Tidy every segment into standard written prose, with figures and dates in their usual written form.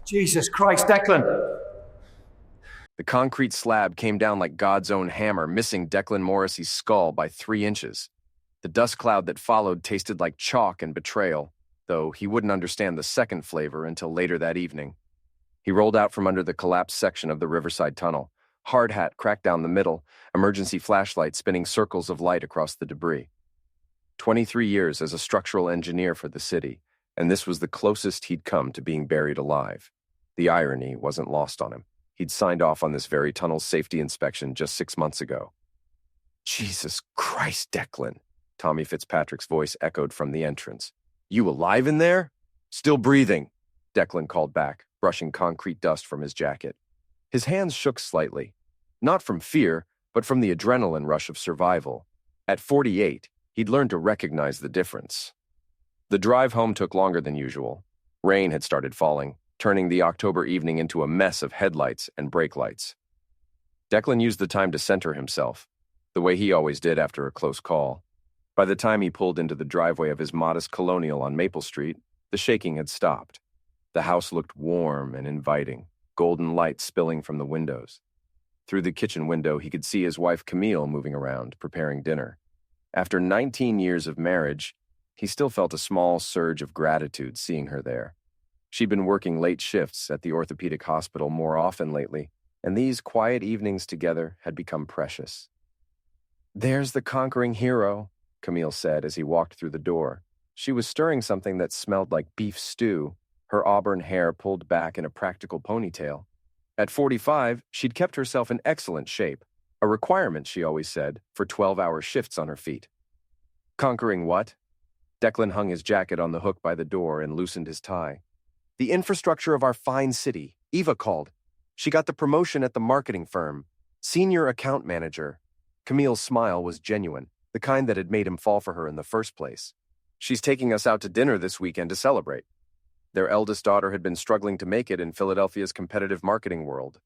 Jesus Christ, Declan! The concrete slab came down like God's own hammer, missing Declan Morrissey's skull by 3 inches. The dust cloud that followed tasted like chalk and betrayal, though he wouldn't understand the second flavor until later that evening. He rolled out from under the collapsed section of the Riverside Tunnel, hard hat cracked down the middle, emergency flashlight spinning circles of light across the debris. 23 years as a structural engineer for the city, and this was the closest he'd come to being buried alive. The irony wasn't lost on him. He'd signed off on this very tunnel's safety inspection just 6 months ago. Jesus Christ, Declan, Tommy Fitzpatrick's voice echoed from the entrance. You alive in there? Still breathing, Declan called back, brushing concrete dust from his jacket. His hands shook slightly, not from fear, but from the adrenaline rush of survival. At 48, he'd learned to recognize the difference. The drive home took longer than usual. Rain had started falling, turning the October evening into a mess of headlights and brake lights. Declan used the time to center himself, the way he always did after a close call. By the time he pulled into the driveway of his modest colonial on Maple Street, the shaking had stopped. The house looked warm and inviting, golden light spilling from the windows. Through the kitchen window, he could see his wife Camille moving around, preparing dinner. After 19 years of marriage, he still felt a small surge of gratitude seeing her there. She'd been working late shifts at the orthopedic hospital more often lately, and these quiet evenings together had become precious. There's the conquering hero, Camille said as he walked through the door. She was stirring something that smelled like beef stew, her auburn hair pulled back in a practical ponytail. At 45, she'd kept herself in excellent shape, a requirement, she always said, for 12-hour shifts on her feet. Conquering what? Declan hung his jacket on the hook by the door and loosened his tie. The infrastructure of our fine city, Eva called. She got the promotion at the marketing firm, senior account manager. Camille's smile was genuine, the kind that had made him fall for her in the first place. She's taking us out to dinner this weekend to celebrate. Their eldest daughter had been struggling to make it in Philadelphia's competitive marketing world.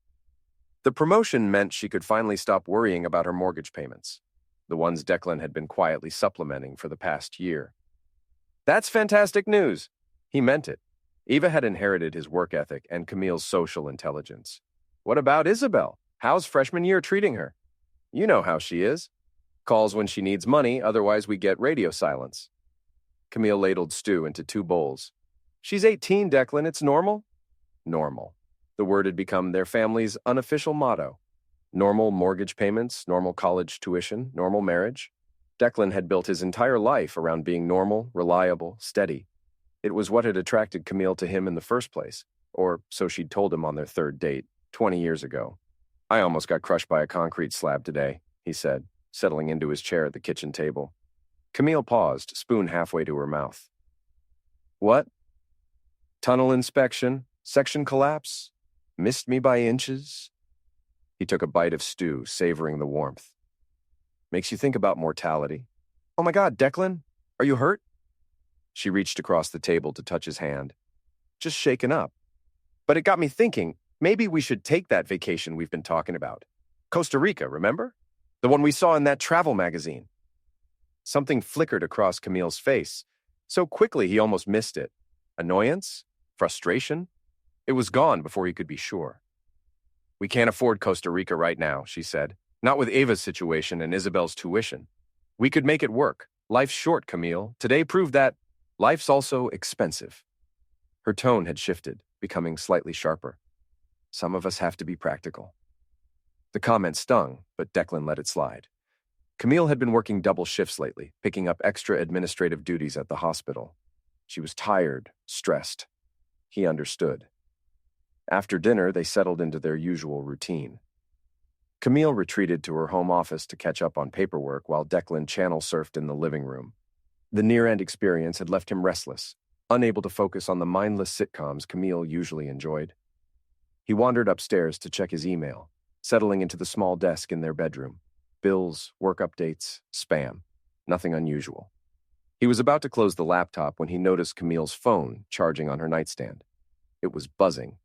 The promotion meant she could finally stop worrying about her mortgage payments, the ones Declan had been quietly supplementing for the past year. That's fantastic news. He meant it. Eva had inherited his work ethic and Camille's social intelligence. What about Isabel? How's freshman year treating her? You know how she is. Calls when she needs money, otherwise we get radio silence. Camille ladled stew into 2 bowls. She's 18, Declan. It's normal? Normal. The word had become their family's unofficial motto. Normal mortgage payments, normal college tuition, normal marriage. Declan had built his entire life around being normal, reliable, steady. It was what had attracted Camille to him in the first place, or so she'd told him on their 3rd date, 20 years ago. I almost got crushed by a concrete slab today, he said, settling into his chair at the kitchen table. Camille paused, spoon halfway to her mouth. What? Tunnel inspection, section collapse, missed me by inches. He took a bite of stew, savoring the warmth. Makes you think about mortality. Oh my God, Declan, are you hurt? She reached across the table to touch his hand. Just shaken up. But it got me thinking, maybe we should take that vacation we've been talking about. Costa Rica, remember? The one we saw in that travel magazine. Something flickered across Camille's face, so quickly he almost missed it. Annoyance? Frustration? It was gone before he could be sure. We can't afford Costa Rica right now, she said. Not with Ava's situation and Isabel's tuition. We could make it work. Life's short, Camille. Today proved that life's also expensive. Her tone had shifted, becoming slightly sharper. Some of us have to be practical. The comment stung, but Declan let it slide. Camille had been working double shifts lately, picking up extra administrative duties at the hospital. She was tired, stressed. He understood. After dinner, they settled into their usual routine. Camille retreated to her home office to catch up on paperwork while Declan channel surfed in the living room. The near-end experience had left him restless, unable to focus on the mindless sitcoms Camille usually enjoyed. He wandered upstairs to check his email, settling into the small desk in their bedroom. Bills, work updates, spam. Nothing unusual. He was about to close the laptop when he noticed Camille's phone charging on her nightstand. It was buzzing.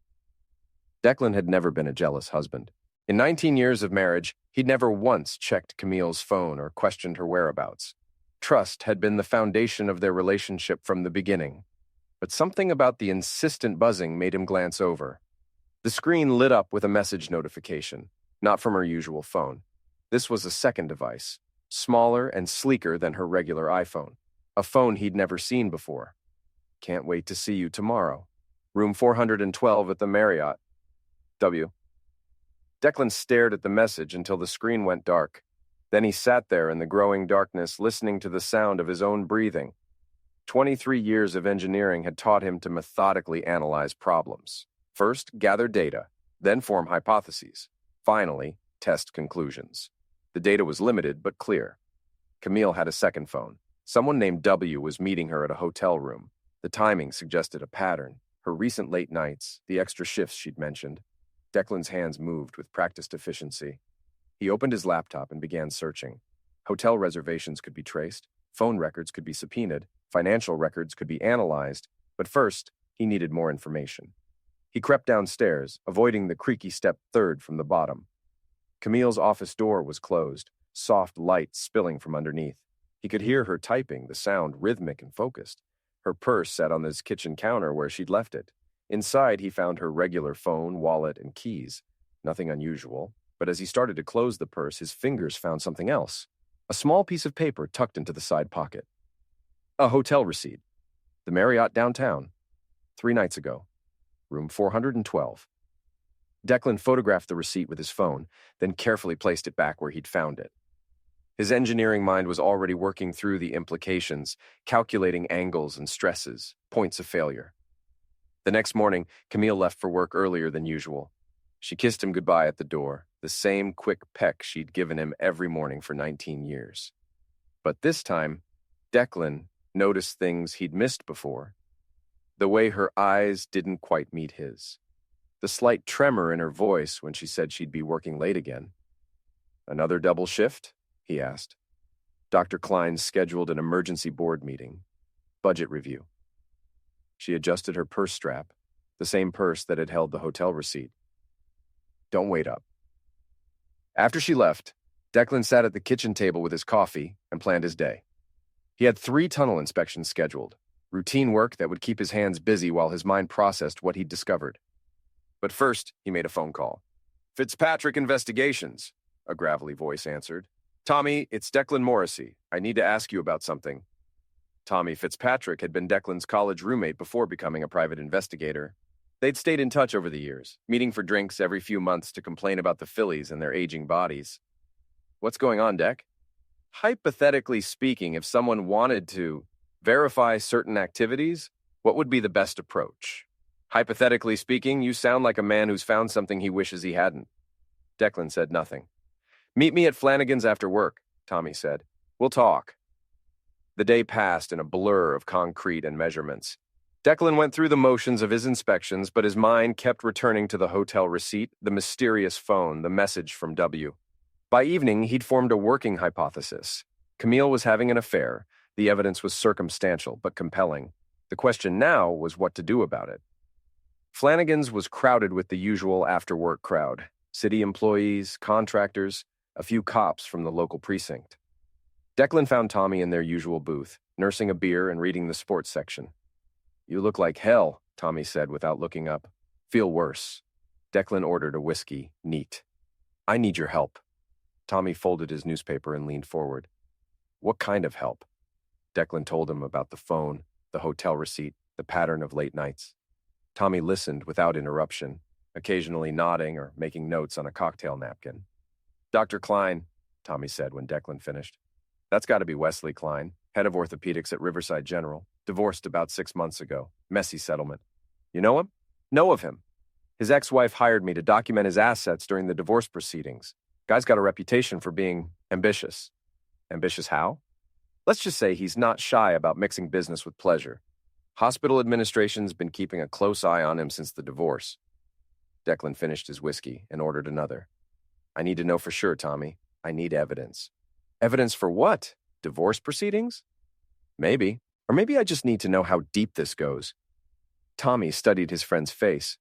Declan had never been a jealous husband. In 19 years of marriage, he'd never once checked Camille's phone or questioned her whereabouts. Trust had been the foundation of their relationship from the beginning. but something about the insistent buzzing made him glance over. The screen lit up with a message notification, not from her usual phone. This was a second device, smaller and sleeker than her regular iPhone, a phone he'd never seen before. Can't wait to see you tomorrow. Room 412 at the Marriott. W. Declan stared at the message until the screen went dark. Then he sat there in the growing darkness, listening to the sound of his own breathing. 23 years of engineering had taught him to methodically analyze problems. First, gather data, then form hypotheses. Finally, test conclusions. The data was limited but clear. Camille had a second phone. Someone named W was meeting her at a hotel room. The timing suggested a pattern. Her recent late nights, the extra shifts she'd mentioned. Declan's hands moved with practiced efficiency. He opened his laptop and began searching. Hotel reservations could be traced, phone records could be subpoenaed, financial records could be analyzed, but first, he needed more information. He crept downstairs, avoiding the creaky step third from the bottom. Camille's office door was closed, soft light spilling from underneath. He could hear her typing, the sound rhythmic and focused. Her purse sat on his kitchen counter where she'd left it. Inside, he found her regular phone, wallet, and keys. Nothing unusual, but as he started to close the purse, his fingers found something else. A small piece of paper tucked into the side pocket. A hotel receipt. The Marriott downtown. 3 nights ago. Room 412. Declan photographed the receipt with his phone, then carefully placed it back where he'd found it. His engineering mind was already working through the implications, calculating angles and stresses, points of failure. The next morning, Camille left for work earlier than usual. She kissed him goodbye at the door, the same quick peck she'd given him every morning for 19 years. But this time, Declan noticed things he'd missed before. The way her eyes didn't quite meet his. The slight tremor in her voice when she said she'd be working late again. "Another double shift?" he asked. Dr. Klein scheduled an emergency board meeting. Budget review. She adjusted her purse strap, the same purse that had held the hotel receipt. "Don't wait up." After she left, Declan sat at the kitchen table with his coffee and planned his day. He had 3 tunnel inspections scheduled, routine work that would keep his hands busy while his mind processed what he'd discovered. But first, he made a phone call. "Fitzpatrick Investigations," a gravelly voice answered. "Tommy, it's Declan Morrissey. I need to ask you about something." Tommy Fitzpatrick had been Declan's college roommate before becoming a private investigator. They'd stayed in touch over the years, meeting for drinks every few months to complain about the fillies and their aging bodies. "What's going on, Deck?" "Hypothetically speaking, if someone wanted to verify certain activities, what would be the best approach?" "Hypothetically speaking, you sound like a man who's found something he wishes he hadn't." Declan said nothing. "Meet me at Flanagan's after work," Tommy said. "We'll talk." The day passed in a blur of concrete and measurements. Declan went through the motions of his inspections, but his mind kept returning to the hotel receipt, the mysterious phone, the message from W. By evening, he'd formed a working hypothesis. Camille was having an affair. The evidence was circumstantial but compelling. The question now was what to do about it. Flanagan's was crowded with the usual after-work crowd. City employees, contractors, a few cops from the local precinct. Declan found Tommy in their usual booth, nursing a beer and reading the sports section. "You look like hell," Tommy said without looking up. "Feel worse." Declan ordered a whiskey, neat. "I need your help." Tommy folded his newspaper and leaned forward. "What kind of help?" Declan told him about the phone, the hotel receipt, the pattern of late nights. Tommy listened without interruption, occasionally nodding or making notes on a cocktail napkin. "Dr. Klein," Tommy said when Declan finished. "That's got to be Wesley Klein, head of orthopedics at Riverside General, divorced about 6 months ago. Messy settlement. You know him?" "Know of him. His ex-wife hired me to document his assets during the divorce proceedings. Guy's got a reputation for being ambitious." "Ambitious how?" "Let's just say he's not shy about mixing business with pleasure. Hospital administration's been keeping a close eye on him since the divorce." Declan finished his whiskey and ordered another. "I need to know for sure, Tommy. I need evidence." "Evidence for what? Divorce proceedings?" "Maybe. Or maybe I just need to know how deep this goes." Tommy studied his friend's face.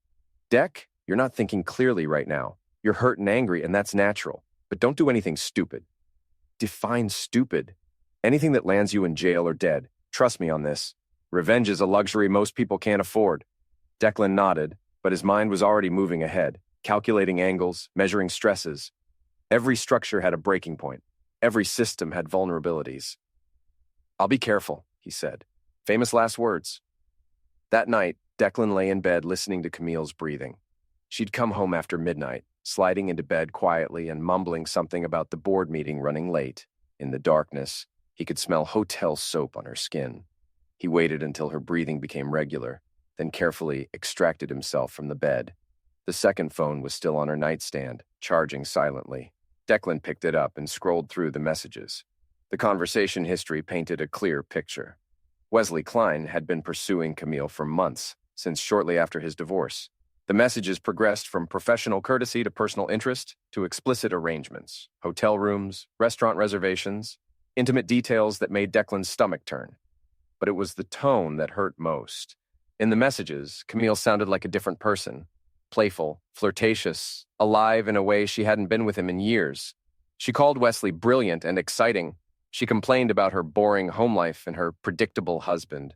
"Deck, you're not thinking clearly right now. You're hurt and angry, and that's natural. But don't do anything stupid." "Define stupid." "Anything that lands you in jail or dead. Trust me on this." Revenge is a luxury most people can't afford. Declan nodded, but his mind was already moving ahead, calculating angles, measuring stresses. Every structure had a breaking point. Every system had vulnerabilities. "I'll be careful," he said. Famous last words. That night, Declan lay in bed listening to Camille's breathing. She'd come home after midnight, sliding into bed quietly and mumbling something about the board meeting running late. In the darkness, he could smell hotel soap on her skin. He waited until her breathing became regular, then carefully extracted himself from the bed. The second phone was still on her nightstand, charging silently. Declan picked it up and scrolled through the messages. The conversation history painted a clear picture. Wesley Klein had been pursuing Camille for months, since shortly after his divorce. The messages progressed from professional courtesy to personal interest to explicit arrangements, hotel rooms, restaurant reservations, intimate details that made Declan's stomach turn. But it was the tone that hurt most. In the messages, Camille sounded like a different person. Playful, flirtatious, alive in a way she hadn't been with him in years. She called Wesley brilliant and exciting. She complained about her boring home life and her predictable husband.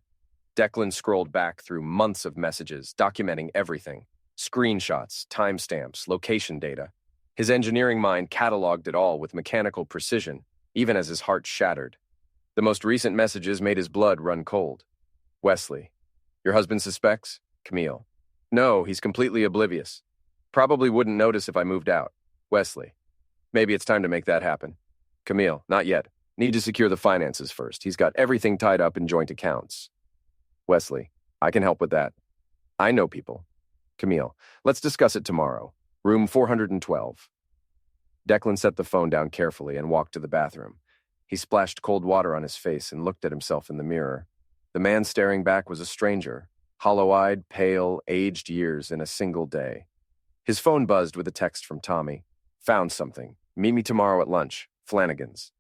Declan scrolled back through months of messages, documenting everything. Screenshots, timestamps, location data. His engineering mind cataloged it all with mechanical precision, even as his heart shattered. The most recent messages made his blood run cold. Wesley: "Your husband suspects?" Camille: "No, he's completely oblivious. Probably wouldn't notice if I moved out." Wesley: "Maybe it's time to make that happen." Camille: "Not yet. Need to secure the finances first. He's got everything tied up in joint accounts." Wesley: "I can help with that. I know people." Camille: "Let's discuss it tomorrow. Room 412. Declan set the phone down carefully and walked to the bathroom. He splashed cold water on his face and looked at himself in the mirror. The man staring back was a stranger, hollow-eyed, pale, aged years in a single day. His phone buzzed with a text from Tommy. "Found something. Meet me tomorrow at lunch. Flanagan's."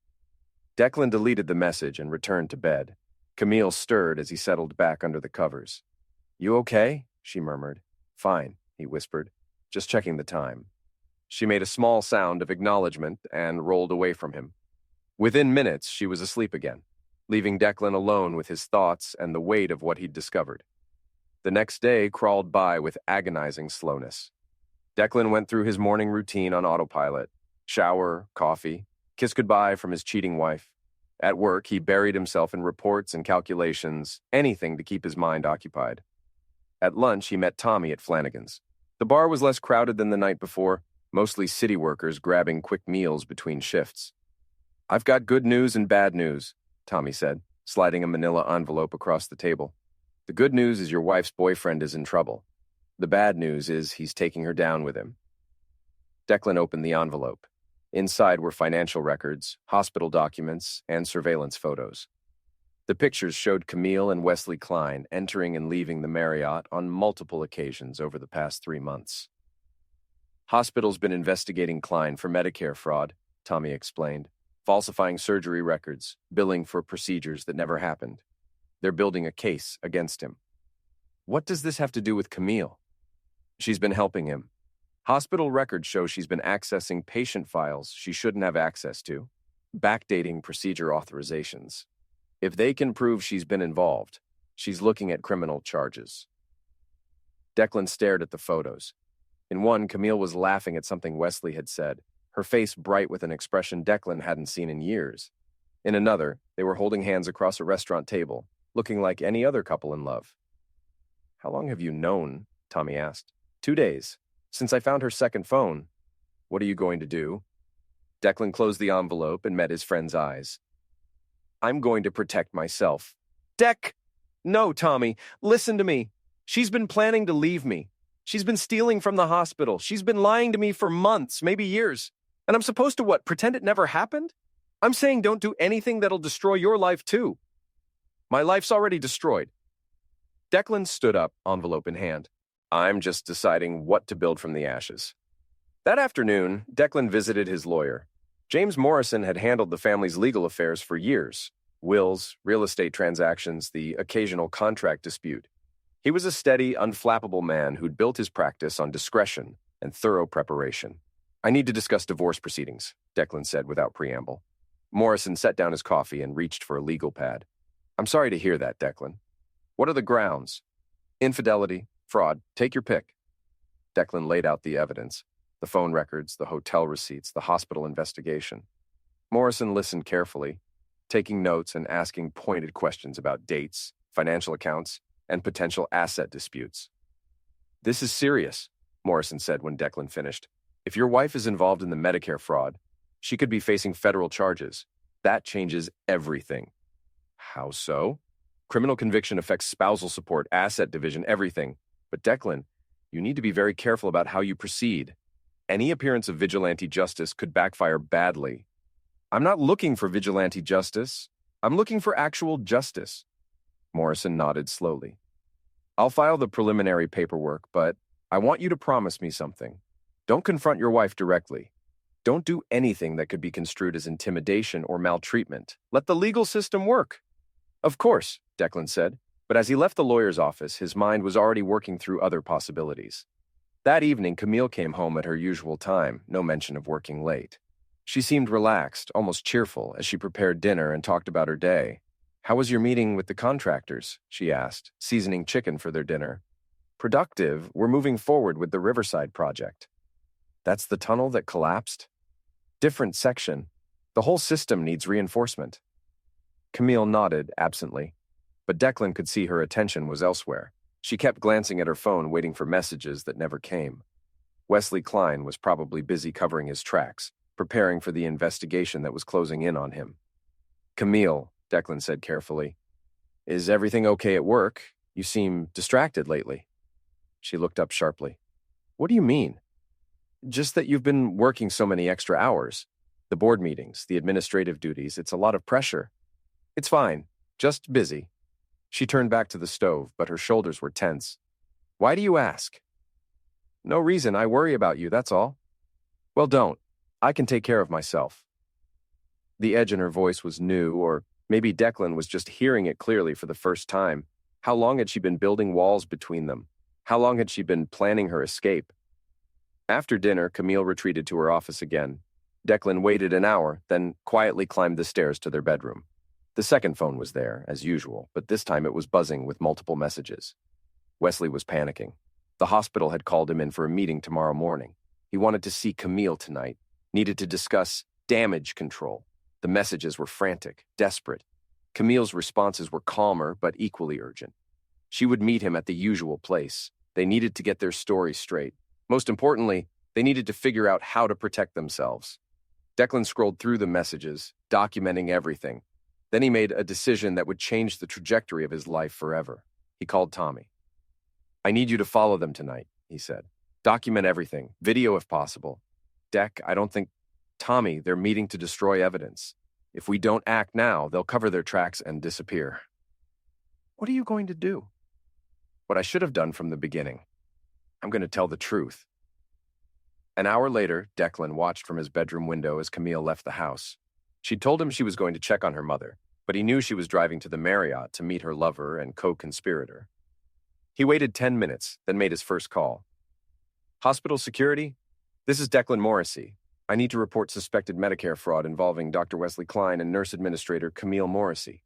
Declan deleted the message and returned to bed. Camille stirred as he settled back under the covers. "You okay?" she murmured. "Fine," he whispered. "Just checking the time." She made a small sound of acknowledgement and rolled away from him. Within minutes, she was asleep again, leaving Declan alone with his thoughts and the weight of what he'd discovered. The next day crawled by with agonizing slowness. Declan went through his morning routine on autopilot: shower, coffee, kiss goodbye from his cheating wife. At work, he buried himself in reports and calculations, anything to keep his mind occupied. At lunch, he met Tommy at Flanagan's. The bar was less crowded than the night before, mostly city workers grabbing quick meals between shifts. "I've got good news and bad news," Tommy said, sliding a manila envelope across the table. "The good news is your wife's boyfriend is in trouble. The bad news is he's taking her down with him." Declan opened the envelope. Inside were financial records, hospital documents, and surveillance photos. The pictures showed Camille and Wesley Klein entering and leaving the Marriott on multiple occasions over the past 3 months. "Hospital's been investigating Klein for Medicare fraud," Tommy explained, "falsifying surgery records, billing for procedures that never happened. They're building a case against him." "What does this have to do with Camille?" "She's been helping him. Hospital records show she's been accessing patient files she shouldn't have access to, backdating procedure authorizations. If they can prove she's been involved, she's looking at criminal charges." Declan stared at the photos. In one, Camille was laughing at something Wesley had said, her face bright with an expression Declan hadn't seen in years. In another, they were holding hands across a restaurant table, looking like any other couple in love. "How long have you known?" Tommy asked. 2 days. Since I found her second phone." "What are you going to do?" Declan closed the envelope and met his friend's eyes. "I'm going to protect myself." No, Tommy, listen to me. She's been planning to leave me. She's been stealing from the hospital. She's been lying to me for months, maybe years. And I'm supposed to what, pretend it never happened? I'm saying don't do anything that'll destroy your life too." "My life's already destroyed." Declan stood up, envelope in hand. "I'm just deciding what to build from the ashes." That afternoon, Declan visited his lawyer. James Morrison had handled the family's legal affairs for years: wills, real estate transactions, the occasional contract dispute. He was a steady, unflappable man who'd built his practice on discretion and thorough preparation. "I need to discuss divorce proceedings," Declan said without preamble. Morrison set down his coffee and reached for a legal pad. "I'm sorry to hear that, Declan." What are the grounds? Infidelity, fraud, take your pick. Declan laid out the evidence, the phone records, the hotel receipts, the hospital investigation. Morrison listened carefully, taking notes and asking pointed questions about dates, financial accounts, and potential asset disputes. This is serious, Morrison said when Declan finished. If your wife is involved in the Medicare fraud, she could be facing federal charges. That changes everything. How so? Criminal conviction affects spousal support, asset division, everything. But Declan, you need to be very careful about how you proceed. Any appearance of vigilante justice could backfire badly. I'm not looking for vigilante justice. I'm looking for actual justice. Morrison nodded slowly. I'll file the preliminary paperwork, but I want you to promise me something. Don't confront your wife directly. Don't do anything that could be construed as intimidation or maltreatment. Let the legal system work. Of course, Declan said, but as he left the lawyer's office, his mind was already working through other possibilities. That evening, Camille came home at her usual time, no mention of working late. She seemed relaxed, almost cheerful, as she prepared dinner and talked about her day. How was your meeting with the contractors? She asked, seasoning chicken for their dinner. Productive. We're moving forward with the Riverside project. That's the tunnel that collapsed? Different section. The whole system needs reinforcement. Camille nodded absently, but Declan could see her attention was elsewhere. She kept glancing at her phone, waiting for messages that never came. Wesley Klein was probably busy covering his tracks, preparing for the investigation that was closing in on him. Camille, Declan said carefully, is everything okay at work? You seem distracted lately. She looked up sharply. What do you mean? Just that you've been working so many extra hours. The board meetings, the administrative duties, it's a lot of pressure. It's fine, just busy. She turned back to the stove, but her shoulders were tense. Why do you ask? No reason, I worry about you, that's all. Well, don't. I can take care of myself. The edge in her voice was new, or maybe Declan was just hearing it clearly for the first time. How long had she been building walls between them? How long had she been planning her escape? After dinner, Camille retreated to her office again. Declan waited an hour, then quietly climbed the stairs to their bedroom. The second phone was there, as usual, but this time it was buzzing with multiple messages. Wesley was panicking. The hospital had called him in for a meeting tomorrow morning. He wanted to see Camille tonight, needed to discuss damage control. The messages were frantic, desperate. Camille's responses were calmer, but equally urgent. She would meet him at the usual place. They needed to get their story straight. Most importantly, they needed to figure out how to protect themselves. Declan scrolled through the messages, documenting everything. Then he made a decision that would change the trajectory of his life forever. He called Tommy. I need you to follow them tonight, he said. Document everything, video if possible. Dec, I don't think... Tommy, they're meeting to destroy evidence. If we don't act now, they'll cover their tracks and disappear. What are you going to do? What I should have done from the beginning. I'm going to tell the truth. An hour later, Declan watched from his bedroom window as Camille left the house. She'd told him she was going to check on her mother, but he knew she was driving to the Marriott to meet her lover and co-conspirator. He waited 10 minutes, then made his first call. Hospital security? This is Declan Morrissey. I need to report suspected Medicare fraud involving Dr. Wesley Klein and nurse administrator Camille Morrissey.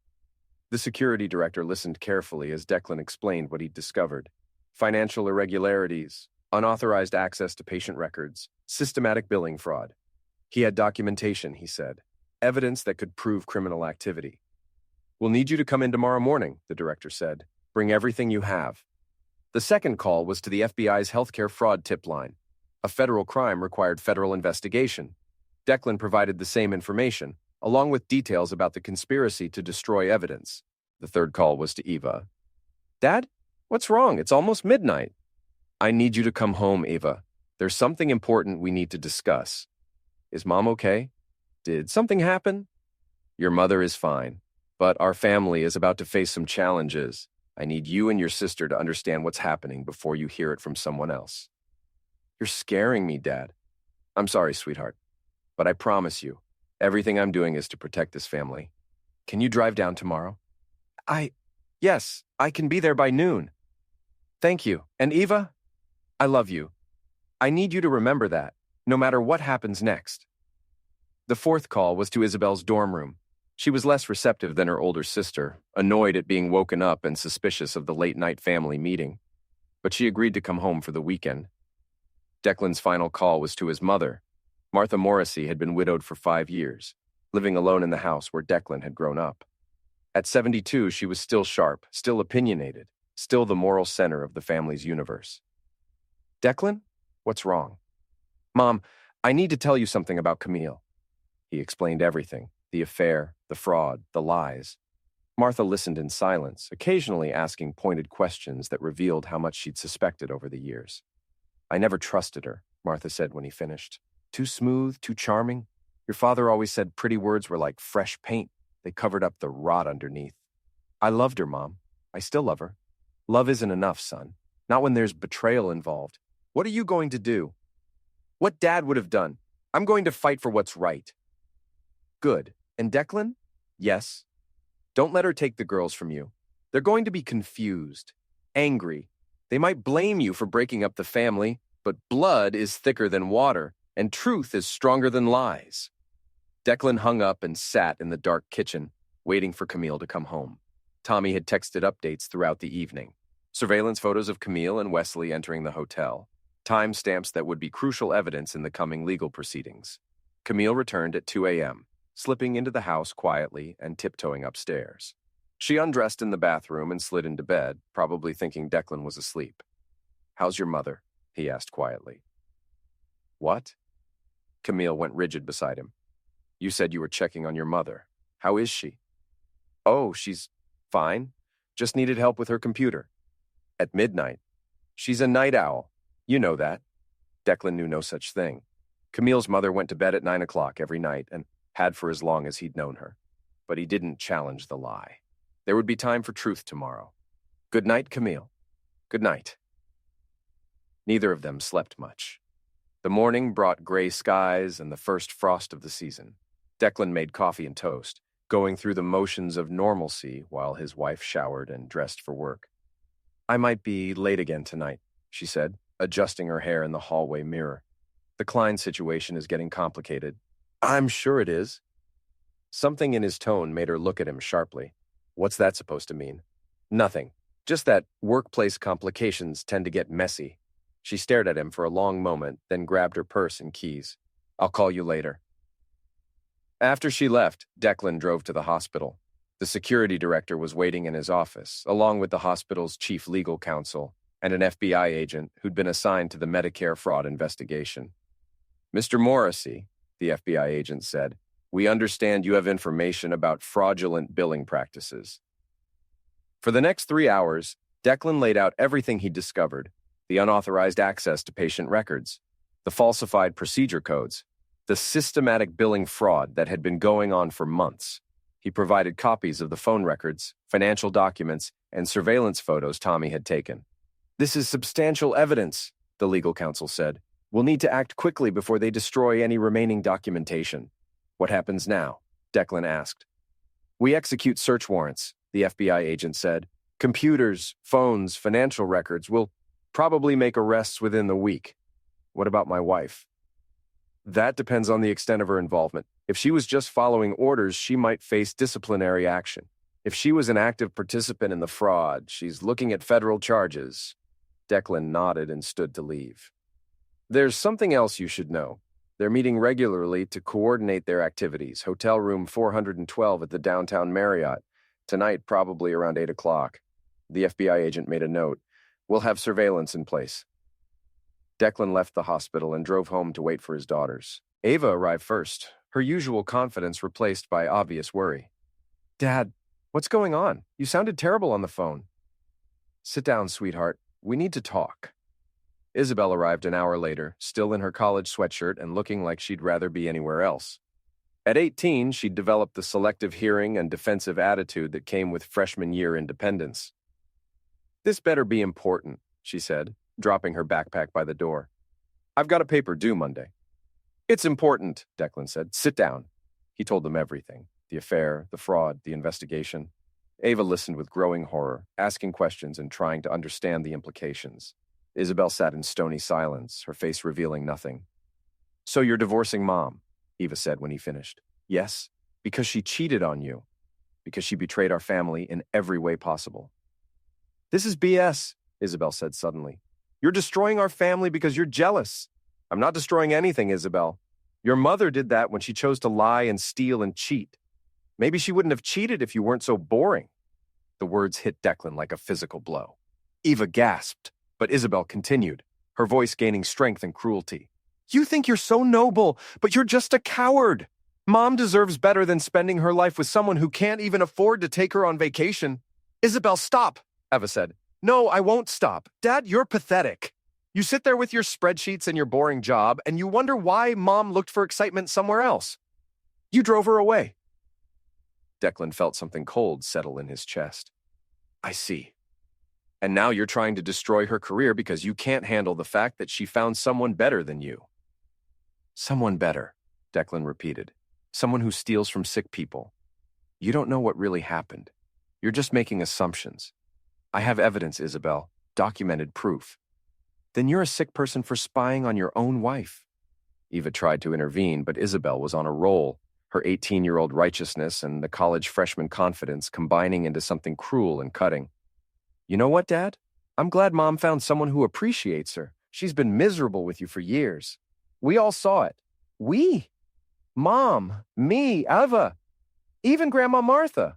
The security director listened carefully as Declan explained what he'd discovered. Financial irregularities, unauthorized access to patient records, systematic billing fraud. He had documentation, he said, evidence that could prove criminal activity. We'll need you to come in tomorrow morning, the director said. Bring everything you have. The second call was to the FBI's healthcare fraud tip line. A federal crime required federal investigation. Declan provided the same information, along with details about the conspiracy to destroy evidence. The third call was to Eva. Dad? What's wrong? It's almost midnight. I need you to come home, Eva. There's something important we need to discuss. Is Mom okay? Did something happen? Your mother is fine, but our family is about to face some challenges. I need you and your sister to understand what's happening before you hear it from someone else. You're scaring me, Dad. I'm sorry, sweetheart, but I promise you, everything I'm doing is to protect this family. Can you drive down tomorrow? Yes, I can be there by noon. Thank you. And Eva, I love you. I need you to remember that, no matter what happens next. The fourth call was to Isabel's dorm room. She was less receptive than her older sister, annoyed at being woken up and suspicious of the late-night family meeting. But she agreed to come home for the weekend. Declan's final call was to his mother. Martha Morrissey had been widowed for 5 years, living alone in the house where Declan had grown up. At 72, she was still sharp, still opinionated, still the moral center of the family's universe. "Declan, what's wrong?" "Mom, I need to tell you something about Camille." He explained everything, the affair, the fraud, the lies. Martha listened in silence, occasionally asking pointed questions that revealed how much she'd suspected over the years. "I never trusted her," Martha said when he finished. "Too smooth, too charming. Your father always said pretty words were like fresh paint. They covered up the rot underneath. I loved her, Mom. I still love her. Love isn't enough, son. Not when there's betrayal involved. What are you going to do?" "What Dad would have done. I'm going to fight for what's right." "Good. And Declan?" "Yes. Don't let her take the girls from you. They're going to be confused, angry. They might blame you for breaking up the family, but blood is thicker than water, and truth is stronger than lies." Declan hung up and sat in the dark kitchen, waiting for Camille to come home. Tommy had texted updates throughout the evening. Surveillance photos of Camille and Wesley entering the hotel. Timestamps that would be crucial evidence in the coming legal proceedings. Camille returned at 2 a.m., slipping into the house quietly and tiptoeing upstairs. She undressed in the bathroom and slid into bed, probably thinking Declan was asleep. "How's your mother?" he asked quietly. "What?" Camille went rigid beside him. "You said you were checking on your mother. How is she?" "Oh, she's fine. Just needed help with her computer." "At midnight?" "She's a night owl. You know that." Declan knew no such thing. Camille's mother went to bed at 9 o'clock every night and had for as long as he'd known her. But he didn't challenge the lie. There would be time for truth tomorrow. "Good night, Camille." "Good night." Neither of them slept much. The morning brought gray skies and the first frost of the season. Declan made coffee and toast, going through the motions of normalcy while his wife showered and dressed for work. "I might be late again tonight," she said, adjusting her hair in the hallway mirror. "The Klein situation is getting complicated." "I'm sure it is." Something in his tone made her look at him sharply. "What's that supposed to mean?" "Nothing. Just that workplace complications tend to get messy." She stared at him for a long moment, then grabbed her purse and keys. "I'll call you later." After she left, Declan drove to the hospital. The security director was waiting in his office, along with the hospital's chief legal counsel and an FBI agent who'd been assigned to the Medicare fraud investigation. "Mr. Morrissey," the FBI agent said, "we understand you have information about fraudulent billing practices." For the next 3 hours, Declan laid out everything he'd discovered: the unauthorized access to patient records, the falsified procedure codes, the systematic billing fraud that had been going on for months. He provided copies of the phone records, financial documents, and surveillance photos Tommy had taken. "This is substantial evidence," the legal counsel said. "We'll need to act quickly before they destroy any remaining documentation." "What happens now?" Declan asked. "We execute search warrants," the FBI agent said. "Computers, phones, financial records. We'll probably make arrests within the week." "What about my wife?" "That depends on the extent of her involvement. If she was just following orders, she might face disciplinary action. If she was an active participant in the fraud, she's looking at federal charges." Declan nodded and stood to leave. "There's something else you should know. They're meeting regularly to coordinate their activities. Hotel room 412 at the downtown Marriott. Tonight, probably around 8 o'clock. The FBI agent made a note. "We'll have surveillance in place." Declan left the hospital and drove home to wait for his daughters. Ava arrived first, her usual confidence replaced by obvious worry. "Dad, what's going on? You sounded terrible on the phone." "Sit down, sweetheart. We need to talk." Isabel arrived an hour later, still in her college sweatshirt and looking like she'd rather be anywhere else. At 18, she'd developed the selective hearing and defensive attitude that came with freshman year independence. "This better be important," she said, dropping her backpack by the door. "I've got a paper due Monday." "It's important," Declan said. "Sit down." He told them everything: the affair, the fraud, the investigation. Ava listened with growing horror, asking questions and trying to understand the implications. Isabel sat in stony silence, her face revealing nothing. "So you're divorcing Mom," Eva said when he finished. "Yes." Because she cheated on you. Because she betrayed our family in every way possible. This is BS, Isabel said suddenly. You're destroying our family because you're jealous. I'm not destroying anything, Isabel. Your mother did that when she chose to lie and steal and cheat. Maybe she wouldn't have cheated if you weren't so boring. The words hit Declan like a physical blow. Eva gasped, but Isabel continued, her voice gaining strength and cruelty. You think you're so noble, but you're just a coward. Mom deserves better than spending her life with someone who can't even afford to take her on vacation. Isabel, stop, Eva said. No, I won't stop. Dad, you're pathetic. You sit there with your spreadsheets and your boring job, and you wonder why Mom looked for excitement somewhere else. You drove her away. Declan felt something cold settle in his chest. I see. And now you're trying to destroy her career because you can't handle the fact that she found someone better than you. Someone better, Declan repeated. Someone who steals from sick people. You don't know what really happened. You're just making assumptions. I have evidence, Isabel. Documented proof. Then you're a sick person for spying on your own wife. Eva tried to intervene, but Isabel was on a roll, her 18-year-old righteousness and the college freshman confidence combining into something cruel and cutting. You know what, Dad? I'm glad Mom found someone who appreciates her. She's been miserable with you for years. We all saw it. We? Mom, me, Eva, even Grandma Martha.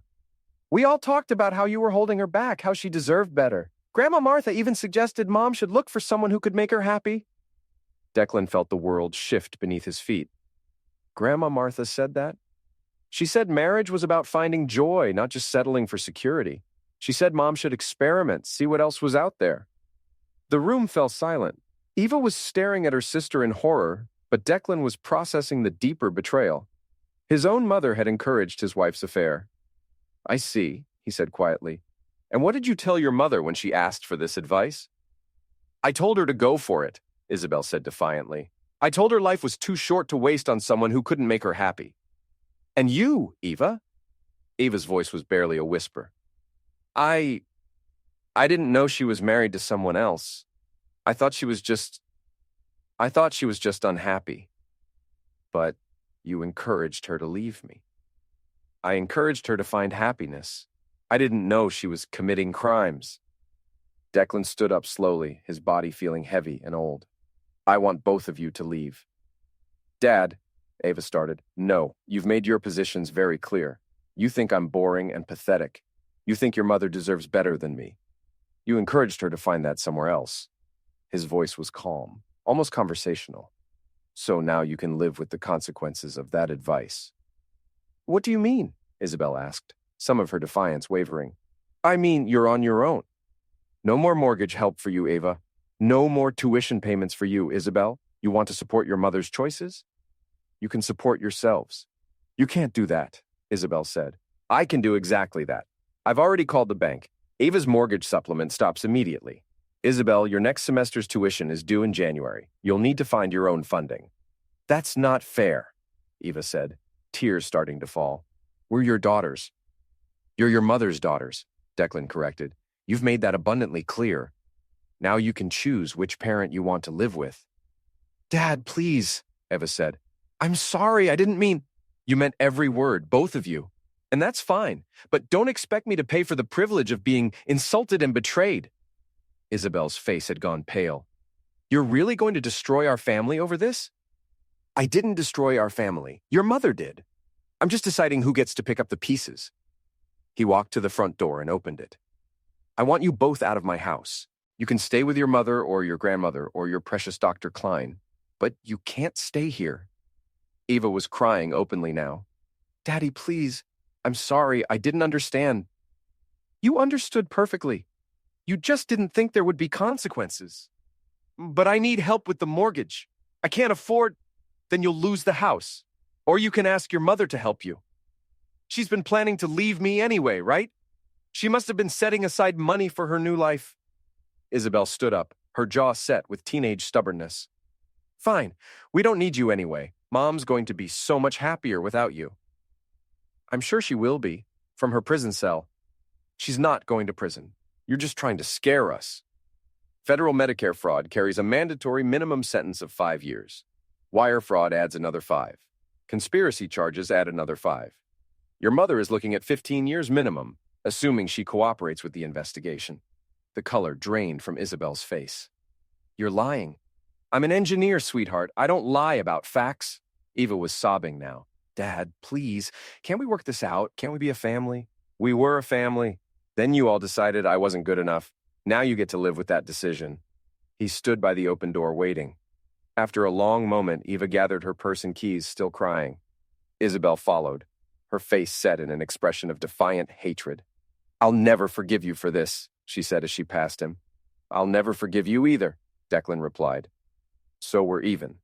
We all talked about how you were holding her back, how she deserved better. Grandma Martha even suggested Mom should look for someone who could make her happy. Declan felt the world shift beneath his feet. Grandma Martha said that? She said marriage was about finding joy, not just settling for security. She said Mom should experiment, see what else was out there. The room fell silent. Eva was staring at her sister in horror, but Declan was processing the deeper betrayal. His own mother had encouraged his wife's affair. I see, he said quietly. And what did you tell your mother when she asked for this advice? I told her to go for it, Isabel said defiantly. I told her life was too short to waste on someone who couldn't make her happy. And you, Eva? Eva's voice was barely a whisper. I didn't know she was married to someone else. I thought she was just unhappy. But you encouraged her to leave me. I encouraged her to find happiness. I didn't know she was committing crimes. Declan stood up slowly, his body feeling heavy and old. I want both of you to leave. Dad, Eva started. No, you've made your positions very clear. You think I'm boring and pathetic. You think your mother deserves better than me. You encouraged her to find that somewhere else. His voice was calm, almost conversational. So now you can live with the consequences of that advice. What do you mean? Isabel asked, some of her defiance wavering. I mean, you're on your own. No more mortgage help for you, Eva. No more tuition payments for you, Isabel. You want to support your mother's choices? You can support yourselves. You can't do that, Isabel said. I can do exactly that. I've already called the bank. Eva's mortgage supplement stops immediately. Isabel, your next semester's tuition is due in January. You'll need to find your own funding. That's not fair, Eva said, tears starting to fall. We're your daughters. You're your mother's daughters, Declan corrected. You've made that abundantly clear. Now you can choose which parent you want to live with. Dad, please, Eva said. I'm sorry, I didn't mean... You meant every word, both of you. And that's fine, but don't expect me to pay for the privilege of being insulted and betrayed. Isabel's face had gone pale. You're really going to destroy our family over this? I didn't destroy our family. Your mother did. I'm just deciding who gets to pick up the pieces. He walked to the front door and opened it. I want you both out of my house. You can stay with your mother or your grandmother or your precious Dr. Klein, but you can't stay here. Eva was crying openly now. Daddy, please. I'm sorry, I didn't understand. You understood perfectly. You just didn't think there would be consequences. But I need help with the mortgage. I can't afford... Then you'll lose the house. Or you can ask your mother to help you. She's been planning to leave me anyway, right? She must have been setting aside money for her new life. Isabel stood up, her jaw set with teenage stubbornness. Fine, we don't need you anyway. Mom's going to be so much happier without you. I'm sure she will be, from her prison cell. She's not going to prison. You're just trying to scare us. Federal Medicare fraud carries a mandatory minimum sentence of 5 years. Wire fraud adds another 5. Conspiracy charges add another 5. Your mother is looking at 15 years minimum, assuming she cooperates with the investigation. The color drained from Isabel's face. You're lying. I'm an engineer, sweetheart. I don't lie about facts. Eva was sobbing now. Dad, please, can't we work this out? Can't we be a family? We were a family. Then you all decided I wasn't good enough. Now you get to live with that decision. He stood by the open door waiting. After a long moment, Eva gathered her purse and keys, still crying. Isabel followed, her face set in an expression of defiant hatred. I'll never forgive you for this, she said as she passed him. I'll never forgive you either, Declan replied. So we're even.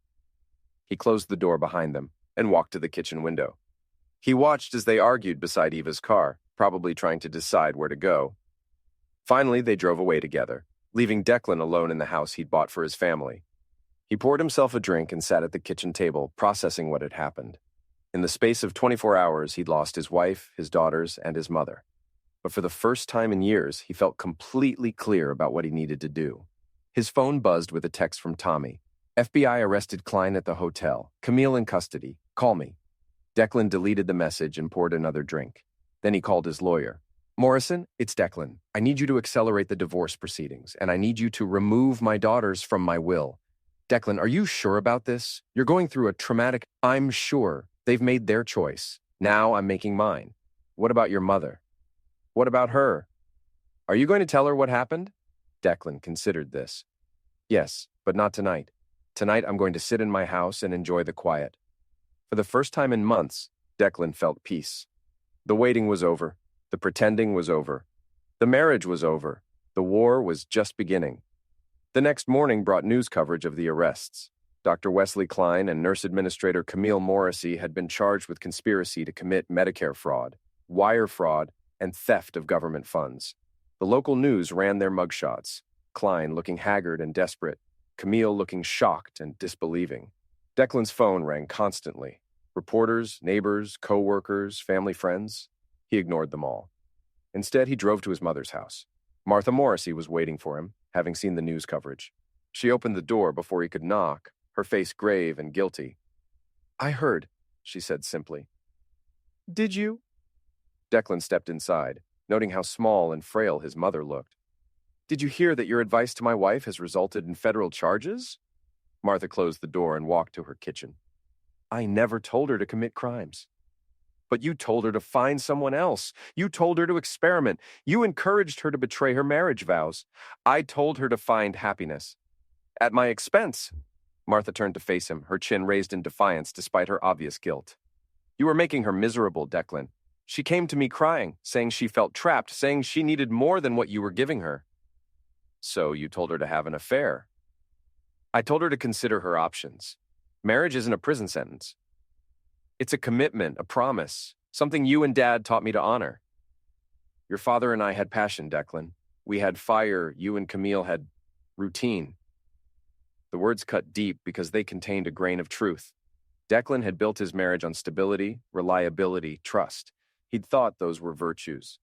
He closed the door behind them and walked to the kitchen window. He watched as they argued beside Eva's car, probably trying to decide where to go. Finally, they drove away together, leaving Declan alone in the house he'd bought for his family. He poured himself a drink and sat at the kitchen table, processing what had happened. In the space of 24 hours, he'd lost his wife, his daughters, and his mother. But for the first time in years, he felt completely clear about what he needed to do. His phone buzzed with a text from Tommy. FBI arrested Klein at the hotel. Camille in custody. Call me. Declan deleted the message and poured another drink. Then he called his lawyer. Morrison, it's Declan. I need you to accelerate the divorce proceedings, and I need you to remove my daughters from my will. Declan, are you sure about this? You're going through a traumatic... I'm sure. They've made their choice. Now I'm making mine. What about your mother? What about her? Are you going to tell her what happened? Declan considered this. Yes, but not tonight. Tonight I'm going to sit in my house and enjoy the quiet. For the first time in months, Declan felt peace. The waiting was over. The pretending was over. The marriage was over. The war was just beginning. The next morning brought news coverage of the arrests. Dr. Wesley Klein and nurse administrator Camille Morrissey had been charged with conspiracy to commit Medicare fraud, wire fraud, and theft of government funds. The local news ran their mugshots. Klein looking haggard and desperate, Camille looking shocked and disbelieving. Declan's phone rang constantly. Reporters, neighbors, co-workers, family friends. He ignored them all. Instead, he drove to his mother's house. Martha Morrissey was waiting for him, having seen the news coverage. She opened the door before he could knock, her face grave and guilty. I heard, she said simply. Did you? Declan stepped inside, noting how small and frail his mother looked. Did you hear that your advice to my wife has resulted in federal charges? Martha closed the door and walked to her kitchen. I never told her to commit crimes. But you told her to find someone else. You told her to experiment. You encouraged her to betray her marriage vows. I told her to find happiness. At my expense. Martha turned to face him, her chin raised in defiance despite her obvious guilt. You were making her miserable, Declan. She came to me crying, saying she felt trapped, saying she needed more than what you were giving her. So you told her to have an affair. I told her to consider her options. Marriage isn't a prison sentence. It's a commitment, a promise, something you and Dad taught me to honor. Your father and I had passion, Declan. We had fire, you and Camille had routine. The words cut deep because they contained a grain of truth. Declan had built his marriage on stability, reliability, trust. He'd thought those were virtues.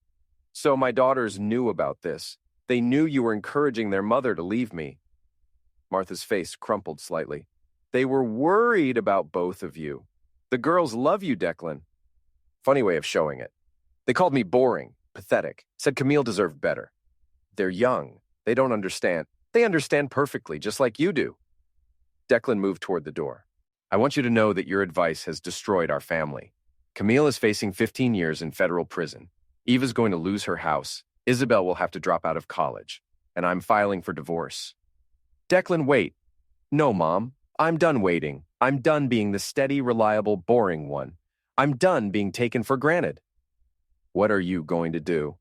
So my daughters knew about this. They knew you were encouraging their mother to leave me. Martha's face crumpled slightly. They were worried about both of you. The girls love you, Declan. Funny way of showing it. They called me boring, pathetic, said Camille deserved better. They're young. They don't understand. They understand perfectly, just like you do. Declan moved toward the door. I want you to know that your advice has destroyed our family. Camille is facing 15 years in federal prison. Eva's going to lose her house. Isabel will have to drop out of college. And I'm filing for divorce. Declan, wait. No, Mom. I'm done waiting. I'm done being the steady, reliable, boring one. I'm done being taken for granted. What are you going to do?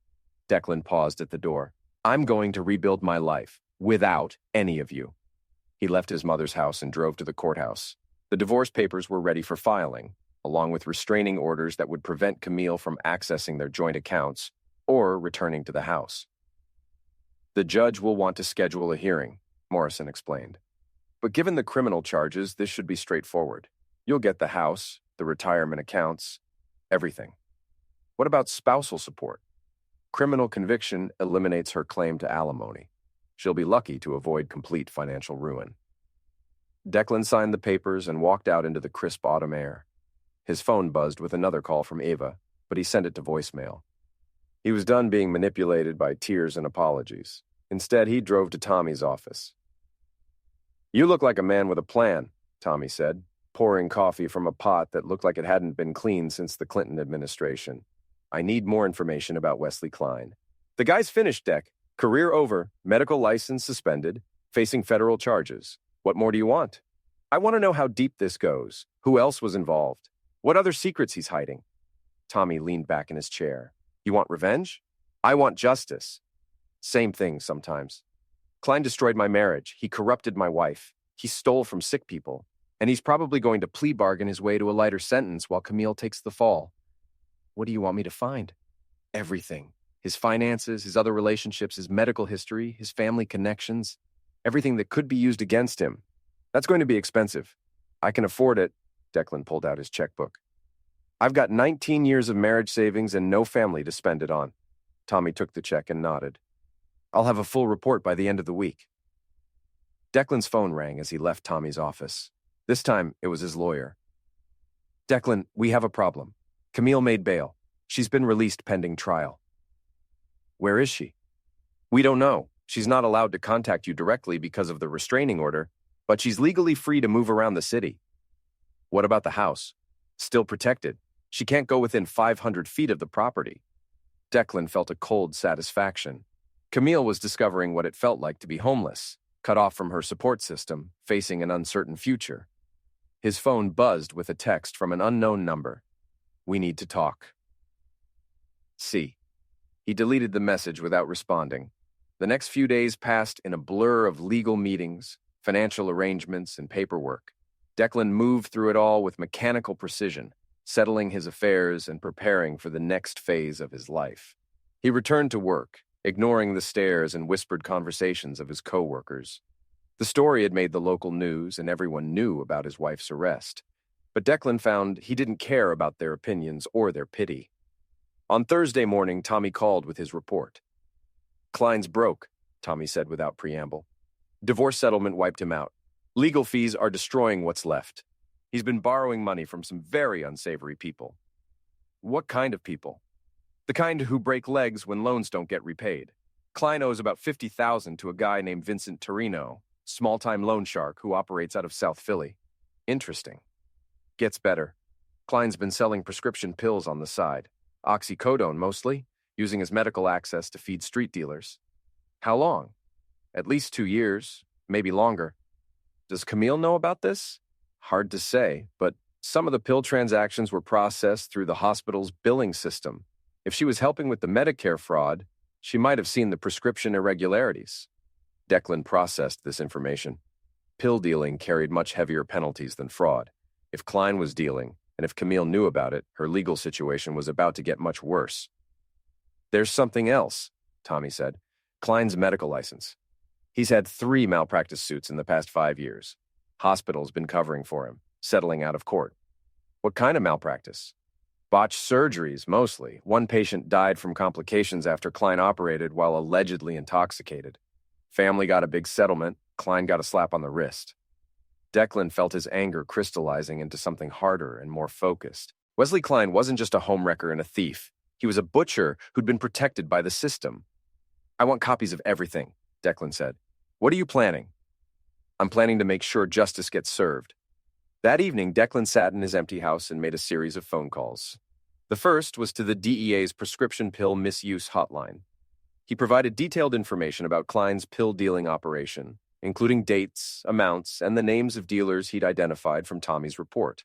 Declan paused at the door. I'm going to rebuild my life without any of you. He left his mother's house and drove to the courthouse. The divorce papers were ready for filing, along with restraining orders that would prevent Camille from accessing their joint accounts or returning to the house. The judge will want to schedule a hearing, Morrison explained. But given the criminal charges, this should be straightforward. You'll get the house, the retirement accounts, everything. What about spousal support? Criminal conviction eliminates her claim to alimony. She'll be lucky to avoid complete financial ruin. Declan signed the papers and walked out into the crisp autumn air. His phone buzzed with another call from Ava. but he sent it to voicemail. He was done being manipulated by tears and apologies. Instead, he drove to Tommy's office. "You look like a man with a plan," Tommy said, pouring coffee from a pot that looked like it hadn't been cleaned since the Clinton administration. "I need more information about Wesley Klein." "The guy's finished, Deck. Career over, medical license suspended, facing federal charges. What more do you want?" "I want to know how deep this goes, who else was involved, what other secrets he's hiding." Tommy leaned back in his chair. "You want revenge? I want justice." "Same thing sometimes. Klein destroyed my marriage. He corrupted my wife. He stole from sick people. And he's probably going to plea bargain his way to a lighter sentence while Camille takes the fall." "What do you want me to find?" "Everything. His finances, his other relationships, his medical history, his family connections, everything that could be used against him. That's going to be expensive." "I can afford it." Declan pulled out his checkbook. "I've got 19 years of marriage savings and no family to spend it on." Tommy took the check and nodded. "I'll have a full report by the end of the week." Declan's phone rang as he left Tommy's office. This time, it was his lawyer. "Declan, we have a problem. Camille made bail. She's been released pending trial." "Where is she?" "We don't know. She's not allowed to contact you directly because of the restraining order, but she's legally free to move around the city." "What about the house?" "Still protected. She can't go within 500 feet of the property." Declan felt a cold satisfaction. Camille was discovering what it felt like to be homeless, cut off from her support system, facing an uncertain future. His phone buzzed with a text from an unknown number. "We need to talk." See. He deleted the message without responding. The next few days passed in a blur of legal meetings, financial arrangements, and paperwork. Declan moved through it all with mechanical precision, settling his affairs and preparing for the next phase of his life. He returned to work, ignoring the stares and whispered conversations of his co-workers. The story had made the local news and everyone knew about his wife's arrest. But Declan found he didn't care about their opinions or their pity. On Thursday morning, Tommy called with his report. "Klein's broke," Tommy said without preamble. "Divorce settlement wiped him out. Legal fees are destroying what's left. He's been borrowing money from some very unsavory people." "What kind of people?" "The kind who break legs when loans don't get repaid. Klein owes about $50,000 to a guy named Vincent Torino, small-time loan shark who operates out of South Philly." "Interesting." "Gets better. Klein's been selling prescription pills on the side. Oxycodone mostly, using his medical access to feed street dealers." "How long?" "At least 2 years, maybe longer." "Does Camille know about this?" "Hard to say, but some of the pill transactions were processed through the hospital's billing system. If she was helping with the Medicare fraud, she might have seen the prescription irregularities." Declan processed this information. Pill dealing carried much heavier penalties than fraud. If Klein was dealing, and if Camille knew about it, her legal situation was about to get much worse. "There's something else," Tommy said. "Klein's medical license. He's had 3 malpractice suits in the past 5 years. Hospital's been covering for him, settling out of court." "What kind of malpractice?" "Botched surgeries, mostly. One patient died from complications after Klein operated while allegedly intoxicated. Family got a big settlement. Klein got a slap on the wrist." Declan felt his anger crystallizing into something harder and more focused. Wesley Klein wasn't just a homewrecker and a thief. He was a butcher who'd been protected by the system. "I want copies of everything," Declan said. "What are you planning?" "I'm planning to make sure justice gets served." That evening, Declan sat in his empty house and made a series of phone calls. The first was to the DEA's prescription pill misuse hotline. He provided detailed information about Klein's pill-dealing operation, including dates, amounts, and the names of dealers he'd identified from Tommy's report.